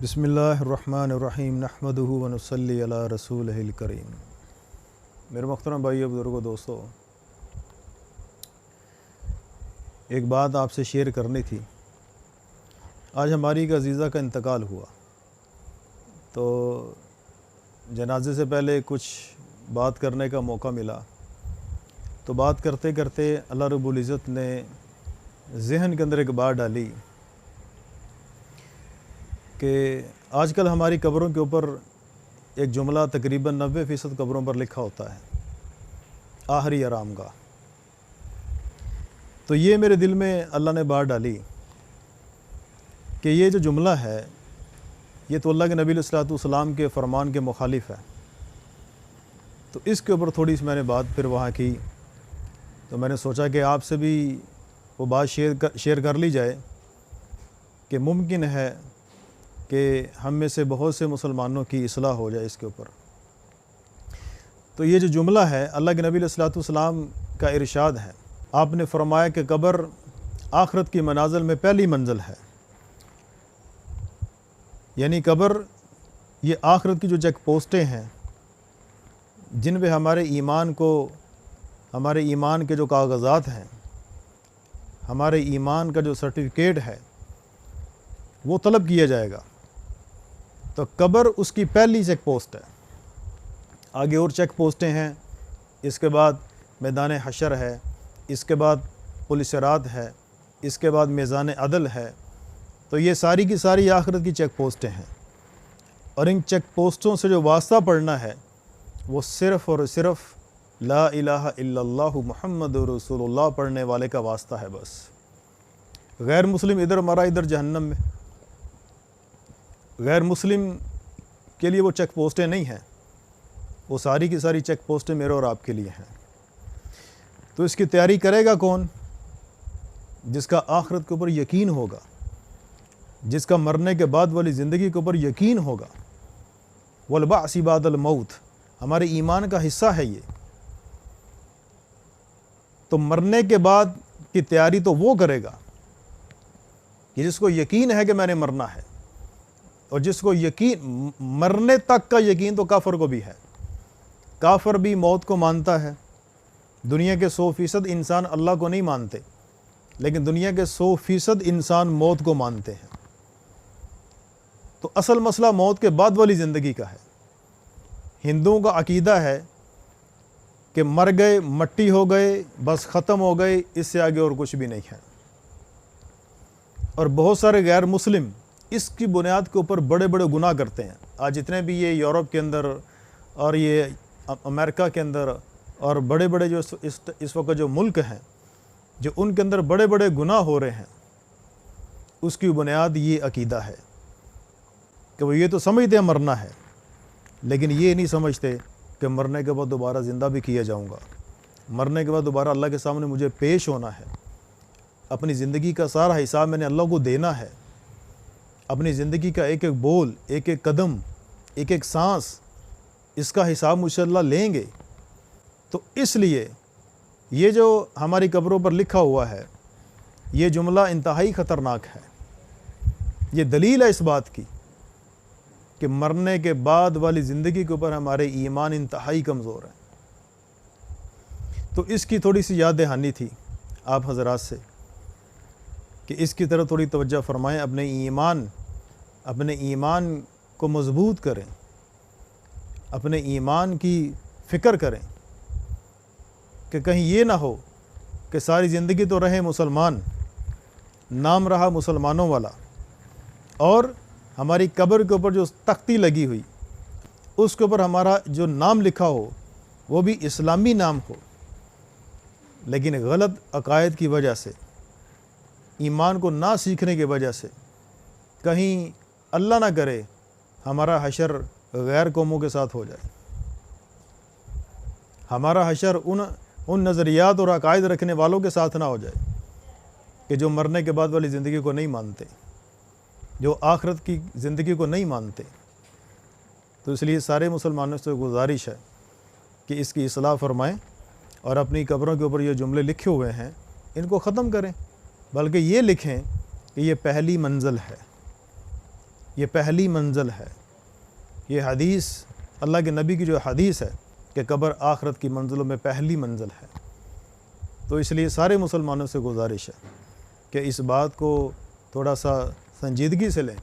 बिस्मिल्लाहिर्रहमानिर्रहीम नहमदुहु व नुसल्ली अला रसूलिहिल करीम। मेरे मोहतरम भाई बुज़ुर्गों दोस्तों, एक बात आपसे शेयर करनी थी। आज हमारी एक अज़ीज़ा का इंतकाल हुआ, तो जनाजे से पहले कुछ बात करने का मौका मिला। तो बात करते करते अल्लाह रब्बुल इज़्ज़त ने ज़हन के अंदर एक बात डाली कि आजकल हमारी कब्रों के ऊपर एक जुमला तकरीबन 90% कब्रों पर लिखा होता है, आखिरी आरामगाह। तो ये मेरे दिल में अल्लाह ने बात डाली कि ये जो जुमला है ये तो अल्लाह के नबी अलैहिस्सलातु वस्सलाम के फ़रमान के मुखालिफ है। तो इसके ऊपर थोड़ी सी मैंने बात फिर वहाँ की, तो मैंने सोचा कि आपसे भी वो बात शेयर कर ली जाए कि मुमकिन है कि हम में से बहुत से मुसलमानों की इस्लाह हो जाए इसके ऊपर। तो ये जो जुमला है, अल्लाह के नबी अलैहिस्सलातु वस्सलाम का इरशाद है। आपने फरमाया कि कब्र आखिरत की मनाज़िल में पहली मंजिल है, यानी कब्र ये आखिरत की जो चेक पोस्टें हैं जिन पे हमारे ईमान के जो कागज़ात हैं, हमारे ईमान का जो सर्टिफिकेट है वो तलब किया जाएगा। तो कब्र उसकी पहली चेक पोस्ट है। आगे और चेक पोस्टें हैं, इसके बाद मैदान हशर है, इसके बाद पुलिस सिरात है, इसके बाद मीज़ान अदल है। तो ये सारी की सारी आखिरत की चेक पोस्टें हैं, और इन चेक पोस्टों से जो वास्ता पड़ना है वो सिर्फ़ और सिर्फ ला इलाहा इल्लल्लाहु मुहम्मदुर रसूलुल्लाह पढ़ने वाले का वास्ता है बस। गैर मुस्लिम इधर मरा इधर जहन्नम में। गैर मुस्लिम के लिए वो चेक पोस्टें नहीं हैं, वो सारी की सारी चेक पोस्टें मेरे और आपके लिए हैं। तो इसकी तैयारी करेगा कौन? जिसका आखिरत के ऊपर यकीन होगा, जिसका मरने के बाद वाली ज़िंदगी के ऊपर यकीन होगा। वल बाअस बादल मौत हमारे ईमान का हिस्सा है ये। तो मरने के बाद की तैयारी तो वो करेगा कि जिसको यकीन है कि मैंने मरना है, और जिसको यकीन, मरने तक का यकीन तो काफिर को भी है। काफिर भी मौत को मानता है। दुनिया के 100% इंसान अल्लाह को नहीं मानते, लेकिन दुनिया के 100% इंसान मौत को मानते हैं। तो असल मसला मौत के बाद वाली ज़िंदगी का है। हिंदुओं का अकीदा है कि मर गए, मट्टी हो गए, बस ख़त्म हो गए, इससे आगे और कुछ भी नहीं है। और बहुत सारे गैर मुस्लिम इसकी बुनियाद के ऊपर बड़े बड़े गुनाह करते हैं। आज जितने भी ये यूरोप के अंदर और ये अमेरिका के अंदर और बड़े बड़े जो इस वक्त जो मुल्क हैं, जो उनके अंदर बड़े बड़े गुनाह हो रहे हैं, उसकी बुनियाद ये अकीदा है कि वो ये तो समझते हैं मरना है, लेकिन ये नहीं समझते कि मरने के बाद दोबारा ज़िंदा भी किया जाऊँगा। मरने के बाद दोबारा अल्लाह के सामने मुझे पेश होना है। अपनी ज़िंदगी का सारा हिसाब मैंने अल्लाह को देना है। अपनी ज़िंदगी का एक एक बोल, एक एक कदम, एक एक सांस, इसका हिसाब मुझसे अल्लाह लेंगे। तो इसलिए ये जो हमारी कब्रों पर लिखा हुआ है, ये जुमला इंतहाई ख़तरनाक है। ये दलील है इस बात की कि मरने के बाद वाली ज़िंदगी के ऊपर हमारे ईमान इंतहाई कमज़ोर है। तो इसकी थोड़ी सी याद दहानी थी आप हज़रात से कि इसकी तरफ थोड़ी तवज्जो फरमाएं। अपने ईमान को मज़बूत करें, अपने ईमान की फ़िक्र करें कि कहीं ये ना हो कि सारी ज़िंदगी तो रहे मुसलमान, नाम रहा मुसलमानों वाला, और हमारी कब्र के ऊपर जो तख्ती लगी हुई उसके ऊपर हमारा जो नाम लिखा हो वो भी इस्लामी नाम हो, लेकिन गलत अकायद की वजह से, ईमान को ना सीखने की वजह से कहीं अल्लाह ना करे हमारा हशर गैर कौमों के साथ हो जाए। हमारा हशर उन नज़रियात और अकायद रखने वालों के साथ ना हो जाए कि जो मरने के बाद वाली ज़िंदगी को नहीं मानते, जो आखिरत की ज़िंदगी को नहीं मानते। तो इसलिए सारे मुसलमानों से गुजारिश है कि इसकी इस्लाह फरमाएँ और अपनी कब्रों के ऊपर ये जुमले लिखे हुए हैं इनको ख़त्म करें, बल्कि ये लिखें कि ये पहली मंजिल है। ये पहली मंजिल है। ये हदीस, अल्लाह के नबी की जो हदीस है कि कब्र आखरत की मंजिलों में पहली मंजिल है। तो इसलिए सारे मुसलमानों से गुजारिश है कि इस बात को थोड़ा सा संजीदगी से लें।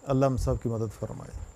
अल्लाह हम सब की मदद फरमाए।